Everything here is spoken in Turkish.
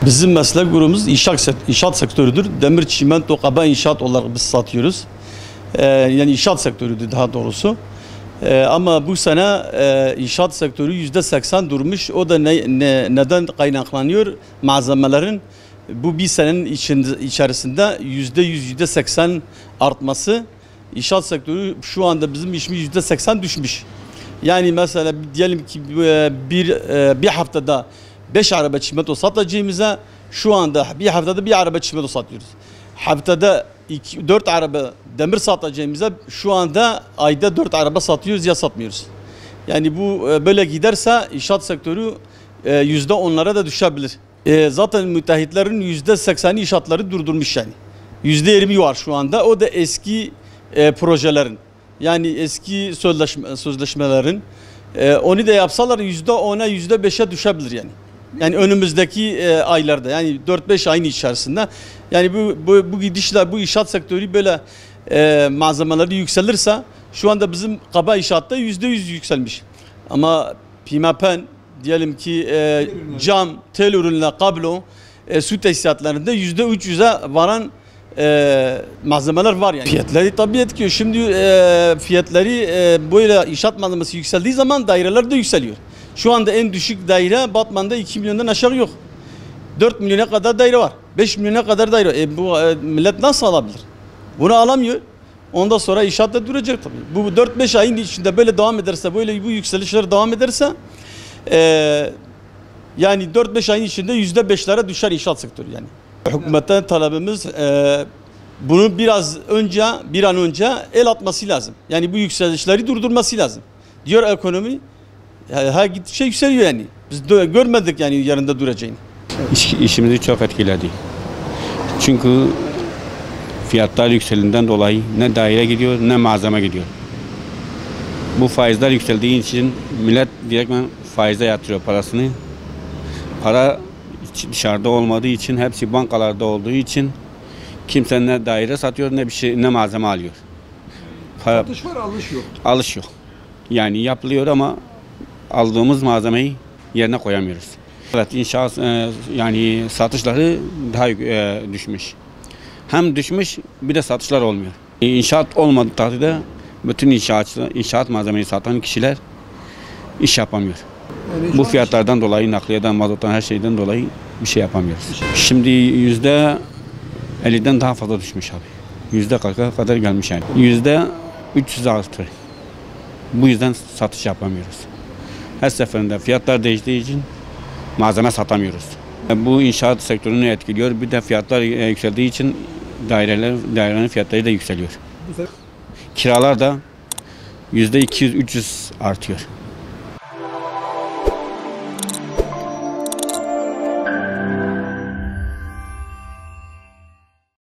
Bizim meslek grubumuz inşaat sektörüdür. Demir, çimento, kaba inşaat olarak biz satıyoruz. Yani inşaat sektörüdür daha doğrusu. Ama bu sene inşaat sektörü %80 durmuş. O da neden kaynaklanıyor? Malzemelerin bu bir senenin içerisinde %100, %80 artması. İnşaat sektörü şu anda bizim işimiz %80 düşmüş. Yani mesela diyelim ki bir haftada 5 araba çimento satacağımıza şu anda bir haftada bir araba çimento satıyoruz. Haftada 4 araba demir satacağımıza şu anda ayda 4 araba satıyoruz ya satmıyoruz. Yani bu böyle giderse inşaat sektörü %10'lara da düşebilir. Zaten müteahhitlerin %80'i inşaatları durdurmuş yani. %20 var şu anda. O da eski projelerin. Yani eski sözleşmelerin. Onu da yapsalar %10'a %5'e düşebilir yani. Yani önümüzdeki aylarda yani 4-5 ayın içerisinde yani bu gidişle bu inşaat sektörü böyle malzemeleri yükselirse şu anda bizim kaba inşaatta %100 yükselmiş. Ama pimapen diyelim ki cam, tel ürünler, kablo, su tesisatlarında %300'e varan malzemeler var yani. Fiyatları tabii etkiliyor. Şimdi fiyatları böyle inşaat malzemesi yükseldiği zaman daireler de yükseliyor. Şu anda en düşük daire Batman'da 2 milyondan aşağı yok. 4 milyona kadar daire var. 5 milyona kadar daire. Bu millet nasıl alabilir? Bunu alamıyor. Ondan sonra inşaat da duracak tabii. Bu 4-5 ayın içinde böyle devam ederse, böyle bu yükselişler devam ederse yani 4-5 ayın içinde %5'lere düşer inşaat sektörü yani. Hükümetten talebimiz bunu bir an önce el atması lazım. Yani bu yükselişleri durdurması lazım. Diyor ekonomi gittikçe yükseliyor yani. Biz görmedik yani yerinde duracağını. İşimizi çok etkiledi. Çünkü fiyatlar yükselinden dolayı ne daire gidiyor ne malzeme gidiyor. Bu faizler yükseldiği için millet direktmen faize yatırıyor parasını. Para dışarıda olmadığı için, hepsi bankalarda olduğu için kimse ne daire satıyor ne bir şey, ne malzeme alıyor. Satış var, alış yok. Alış yok. Yani yapılıyor ama aldığımız malzemeyi yerine koyamıyoruz. Evet, inşaat yani satışları daha düşmüş. Hem düşmüş bir de satışlar olmuyor. İnşaat olmadığı takdirde bütün inşaat malzemeyi satan kişiler iş yapamıyor. Yani bu fiyatlardan dolayı, nakliyeden, mazottan, her şeyden dolayı bir şey yapamıyoruz. Şimdi %50'den daha fazla düşmüş abi. %40'a kadar gelmiş yani. %300 arttı. Bu yüzden satış yapamıyoruz. Her seferinde fiyatlar değiştiği için malzeme satamıyoruz. Bu inşaat sektörünü etkiliyor. Bir de fiyatlar yükseldiği için dairelerin fiyatları da yükseliyor. Kiralar da %200-300 artıyor.